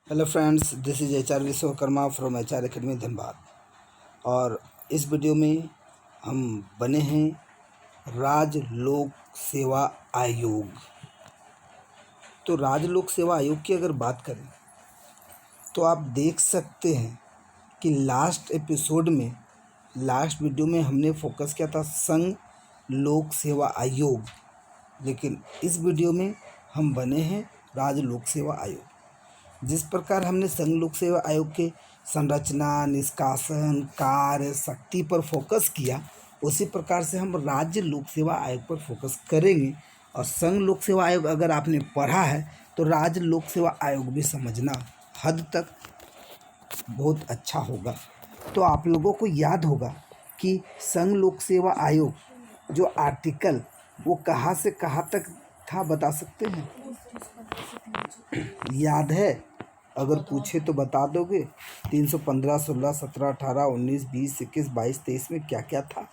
Hello friends, this is H R Vishwakarma from H R academy Dhanbad. और इस video में हम बने हैं राज्य लोक सेवा आयोग। तो राज्य लोक सेवा आयोग की अगर बात करें तो आप देख सकते हैं कि लास्ट वीडियो में हमने फोकस किया था संघ लोक सेवा आयोग, लेकिन इस वीडियो में हम बने हैं राज्य लोक सेवा आयोग। जिस प्रकार हमने संघ लोक सेवा आयोग के संरचना, निष्कासन, कार्य, शक्ति पर फोकस किया, उसी प्रकार से हम राज्य लोक सेवा आयोग पर फोकस करेंगे। और संघ लोक सेवा आयोग अगर आपने पढ़ा है तो राज्य लोक सेवा आयोग भी समझना हद तक बहुत अच्छा होगा। तो आप लोगों को याद होगा कि संघ लोक सेवा आयोग जो आर्टिकल वो कहाँ से कहाँ तक था, बता सकते हैं? याद है? अगर पूछे तो बता दोगे? 315, 16, 17, 18, 19, 20, 21, 22, 23 में क्या क्या था,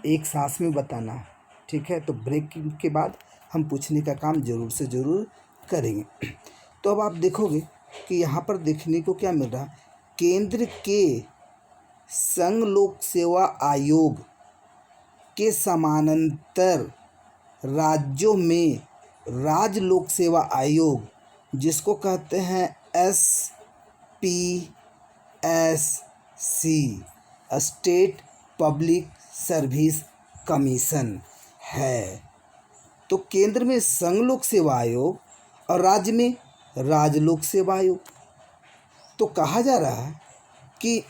एक सांस में बताना है। ठीक है, तो ब्रेक के बाद हम पूछने का काम ज़रूर से ज़रूर करेंगे। तो अब आप देखोगे कि यहाँ पर देखने को क्या मिल रहा है। केंद्र के संघ लोक सेवा आयोग के समानांतर राज्यों में राज्य लोक सेवा आयोग, जिसको कहते हैं SPSC, state public service commission है। तो केंद्र में संघ लोक सेवा आयोग और राज्य में राज्य लोक सेवा आयोग। तो कहा जा रहा है कि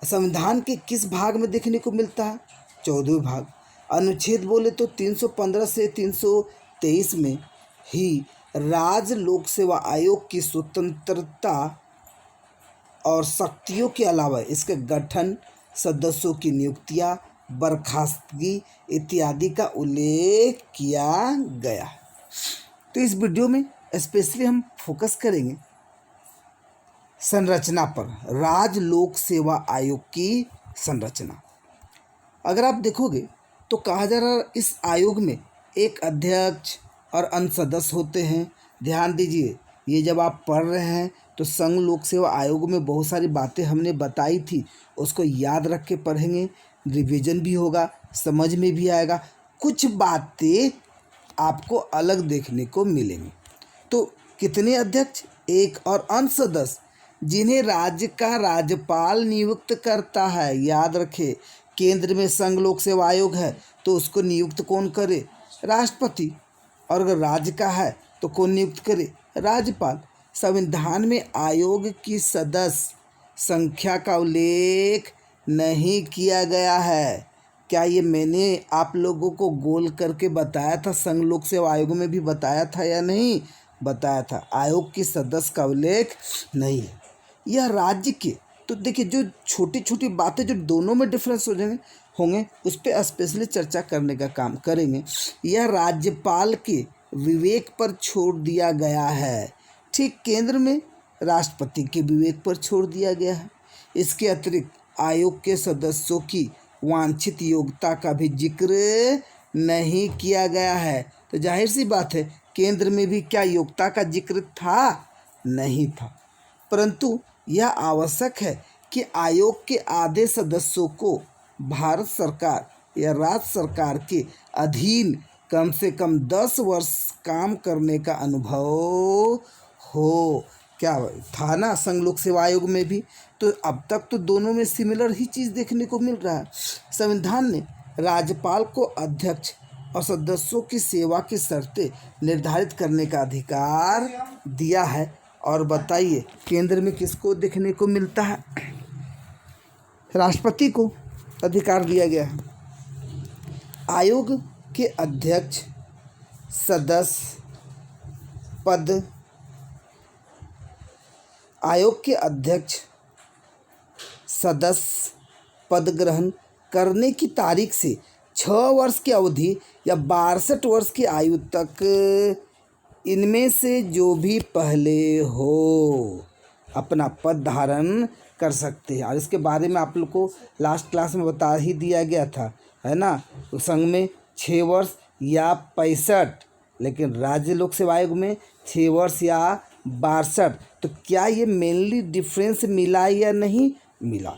संविधान के किस भाग में देखने को मिलता है? 14वें भाग। अनुच्छेद बोले तो 315 से 323 में ही राज्य लोक सेवा आयोग की स्वतंत्रता और शक्तियों के अलावा इसके गठन, सदस्यों की नियुक्तियां, बर्खास्तगी इत्यादि का उल्लेख किया गया है। तो इस वीडियो में स्पेशली हम फोकस करेंगे संरचना पर, राज्य लोक सेवा आयोग की संरचना। अगर आप देखोगे तो कहा जा रहा है इस आयोग में एक अध्यक्ष और अन्य सदस्य होते हैं। ध्यान दीजिए, ये जब आप पढ़ रहे हैं तो संघ लोक सेवा आयोग में बहुत सारी बातें हमने बताई थी, उसको याद रख के पढ़ेंगे, रिवीजन भी होगा, समझ में भी आएगा, कुछ बातें आपको अलग देखने को मिलेंगी। तो कितने अध्यक्ष? एक, और अन्य सदस्य जिन्हें राज्य का राज्यपाल नियुक्त करता है। याद रखें, केंद्र में संघ लोक सेवा आयोग है तो उसको नियुक्त कौन करे? राष्ट्रपति। और अगर राज्य का है तो कौन नियुक्त करे? राज्यपाल। संविधान में आयोग की सदस्य संख्या का उल्लेख नहीं किया गया है। क्या ये मैंने आप लोगों को गोल करके बताया था? संघ लोक सेवा आयोग में भी बताया था या नहीं बताया था? आयोग की सदस्य का उल्लेख नहीं है। यह राज्य के, तो देखिए जो छोटी छोटी बातें जो दोनों में डिफरेंस होंगे उस पर स्पेशली चर्चा करने का काम करेंगे। यह राज्यपाल के विवेक पर छोड़ दिया गया है। ठीक, केंद्र में राष्ट्रपति के विवेक पर छोड़ दिया गया है। इसके अतिरिक्त आयोग के सदस्यों की वांछित योग्यता का भी जिक्र नहीं किया गया है। तो जाहिर सी बात है, केंद्र में भी क्या योग्यता का जिक्र था? नहीं था। परंतु यह आवश्यक है कि आयोग के आधे सदस्यों को भारत सरकार या राज्य सरकार के अधीन कम से कम 10 वर्ष काम करने का अनुभव हो। क्या था ना संघ लोक सेवा आयोग में भी? तो अब तक तो दोनों में सिमिलर ही चीज़ देखने को मिल रहा है। संविधान ने राज्यपाल को अध्यक्ष और सदस्यों की सेवा की शर्तें निर्धारित करने का अधिकार दिया है। और बताइए, केंद्र में किसको देखने को मिलता है? राष्ट्रपति को अधिकार दिया गया है। आयोग के अध्यक्ष सदस्य पद, आयोग के अध्यक्ष सदस्य पद ग्रहण करने की तारीख से 6 वर्ष की अवधि या 62 वर्ष की आयु तक इनमें से जो भी पहले हो अपना पद धारण कर सकते हैं। और इसके बारे में आप लोग को लास्ट क्लास में बता ही दिया गया था, है ना? तो संघ में 6 वर्ष या 65, लेकिन राज्य लोक सेवा आयोग में 6 वर्ष या 62। तो क्या ये मेनली डिफरेंस मिला या नहीं मिला?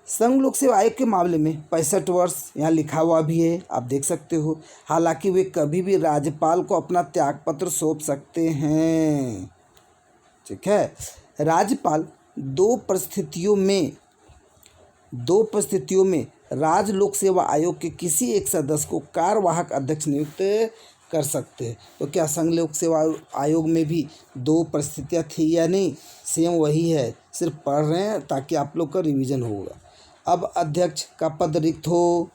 संघ लोक सेवा आयोग के मामले में 65 वर्ष यहाँ लिखा हुआ भी है, आप देख सकते हो। हालांकि वे कभी भी राज्यपाल को अपना त्यागपत्र सौंप सकते हैं। ठीक है, राज्यपाल दो परिस्थितियों में राज्य लोक सेवा आयोग के किसी एक सदस्य को कार्यवाहक अध्यक्ष नियुक्त कर सकते हैं। तो क्या संघ लोक सेवा आयोग में भी दो परिस्थितियाँ थी या नहीं? सेम वही है, सिर्फ पढ़ रहे हैं ताकि आप लोग का रिवीजन होगा। अब अध्यक्ष का पद रिक्त हो,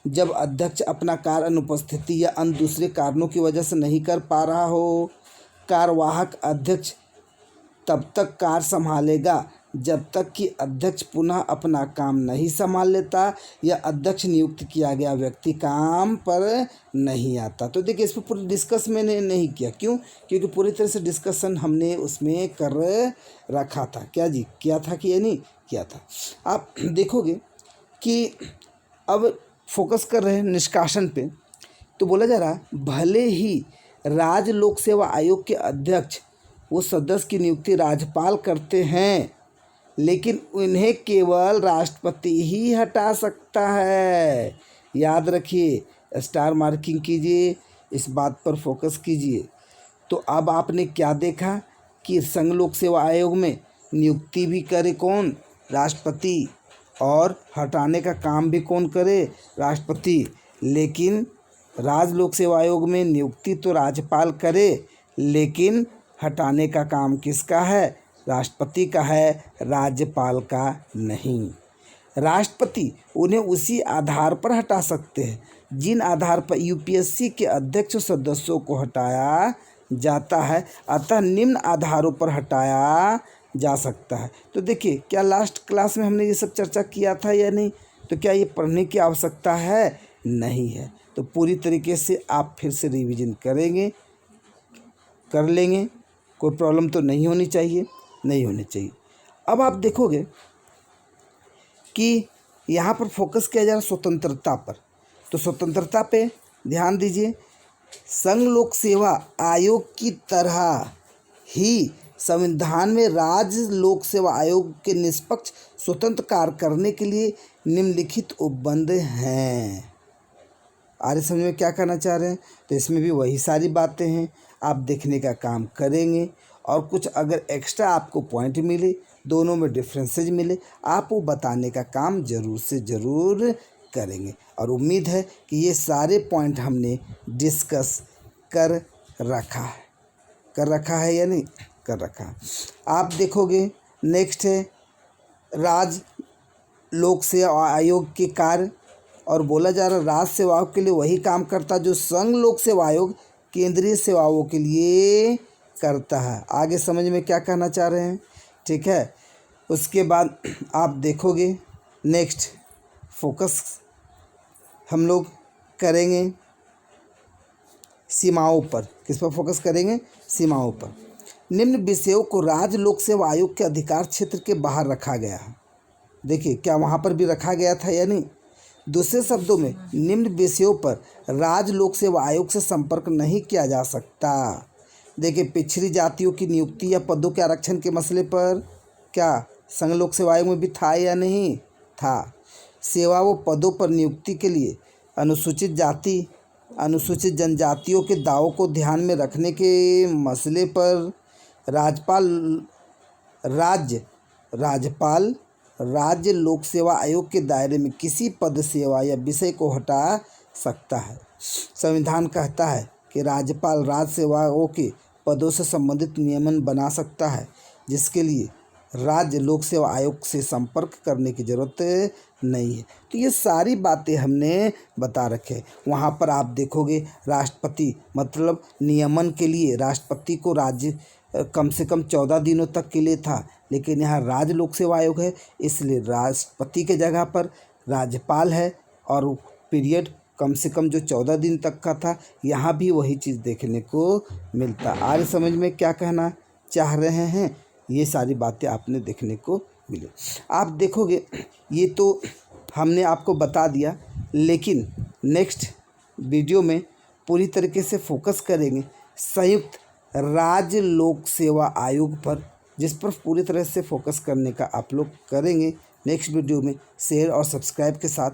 जब अध्यक्ष अपना कार्य अनुपस्थिति या अन्य दूसरे कारणों की वजह से नहीं कर पा रहा हो। कार्यवाहक अध्यक्ष तब तक कार्य संभालेगा जब तक कि अध्यक्ष पुनः अपना काम नहीं संभाल लेता या अध्यक्ष नियुक्त किया गया व्यक्ति काम पर नहीं आता। तो देखिए, इस पर पूरी डिस्कस मैंने नहीं किया, क्यों? क्योंकि पूरी तरह से डिस्कशन हमने उसमें कर रखा था। क्या जी, किया था कि ये नहीं किया था? आप देखोगे कि अब फोकस कर रहे हैं निष्कासन पे। तो बोला जा रहा है भले ही राज्य लोक सेवा आयोग के अध्यक्ष वो सदस्य की नियुक्ति राज्यपाल करते हैं, लेकिन उन्हें केवल राष्ट्रपति ही हटा सकता है। याद रखिए, स्टार मार्किंग कीजिए, इस बात पर फोकस कीजिए। तो अब आपने क्या देखा कि संघ लोक सेवा आयोग में नियुक्ति भी करे कौन? राष्ट्रपति, और हटाने का काम भी कौन करे? राष्ट्रपति। लेकिन राज्य लोक सेवा आयोग में नियुक्ति तो राज्यपाल करे, लेकिन हटाने का काम किसका है? राष्ट्रपति का है, राज्यपाल का नहीं। राष्ट्रपति उन्हें उसी आधार पर हटा सकते हैं जिन आधार पर यूपीएससी के अध्यक्ष सदस्यों को हटाया जाता है, अतः निम्न आधारों पर हटाया जा सकता है। तो देखिए, क्या लास्ट क्लास में हमने ये सब चर्चा किया था या नहीं? तो क्या ये पढ़ने की आवश्यकता है? नहीं है। तो पूरी तरीके से आप फिर से रिवीजन कर लेंगे, कोई प्रॉब्लम तो नहीं होनी चाहिए। अब आप देखोगे कि यहाँ पर फोकस किया जा रहा है स्वतंत्रता पर। तो स्वतंत्रता पे ध्यान दीजिए। संघ लोक सेवा आयोग की तरह ही संविधान में राज्य लोक सेवा आयोग के निष्पक्ष स्वतंत्र कार्य करने के लिए निम्नलिखित उपबंध हैं। आगे समझ में क्या कहना चाह रहे हैं? तो इसमें भी वही सारी बातें हैं, आप देखने का काम करेंगे। और कुछ अगर एक्स्ट्रा आपको पॉइंट मिले, दोनों में डिफरेंसेज मिले, आप वो बताने का काम ज़रूर से ज़रूर करेंगे। और उम्मीद है कि ये सारे पॉइंट हमने डिस्कस कर रखा है या नहीं कर रखा है। आप देखोगे नेक्स्ट है राज्य लोक सेवा आयोग के कार्य, और बोला जा रहा राज्य सेवाओं के लिए वही काम करता जो संघ लोक सेवा आयोग केंद्रीय सेवाओं के लिए करता है। आगे समझ में क्या कहना चाह रहे हैं? ठीक है। उसके बाद आप देखोगे नेक्स्ट फोकस हम लोग करेंगे सीमाओं पर। किस पर फोकस करेंगे? सीमाओं पर। निम्न विषयों को राज्य लोक सेवा आयोग के अधिकार क्षेत्र के बाहर रखा गया है। देखिए, क्या वहाँ पर भी रखा गया था या नहीं? दूसरे शब्दों में, निम्न विषयों पर राज्य लोक सेवा आयोग से संपर्क नहीं किया जा सकता। देखिए, पिछड़ी जातियों की नियुक्ति या पदों के आरक्षण के मसले पर क्या संघ लोक सेवा आयोग में भी था या नहीं था? सेवा व पदों पर नियुक्ति के लिए अनुसूचित जाति अनुसूचित जनजातियों के दावों को ध्यान में रखने के मसले पर राज्यपाल राज्य लोक सेवा आयोग के दायरे में किसी पद, सेवा या विषय को हटा सकता है। संविधान कहता है कि राज्यपाल राज्य सेवाओं के पदों से संबंधित नियमन बना सकता है, जिसके लिए राज्य लोक सेवा आयोग से संपर्क करने की ज़रूरत नहीं है। तो ये सारी बातें हमने बता रखे। वहाँ पर आप देखोगे राष्ट्रपति, मतलब नियमन के लिए राष्ट्रपति को राज्य कम से कम 14 दिनों तक के लिए था, लेकिन यहाँ राज्य लोक सेवा आयोग है, इसलिए राष्ट्रपति के जगह पर राज्यपाल है, और पीरियड कम से कम जो 14 दिन तक का था, यहाँ भी वही चीज़ देखने को मिलता। आगे समझ में क्या कहना चाह रहे हैं? ये सारी बातें आपने देखने को मिले। आप देखोगे ये तो हमने आपको बता दिया, लेकिन नेक्स्ट वीडियो में पूरी तरीके से फोकस करेंगे संयुक्त राज्य लोक सेवा आयोग पर, जिस पर पूरी तरह से फोकस करने का आप लोग करेंगे नेक्स्ट वीडियो में शेयर और सब्सक्राइब के साथ।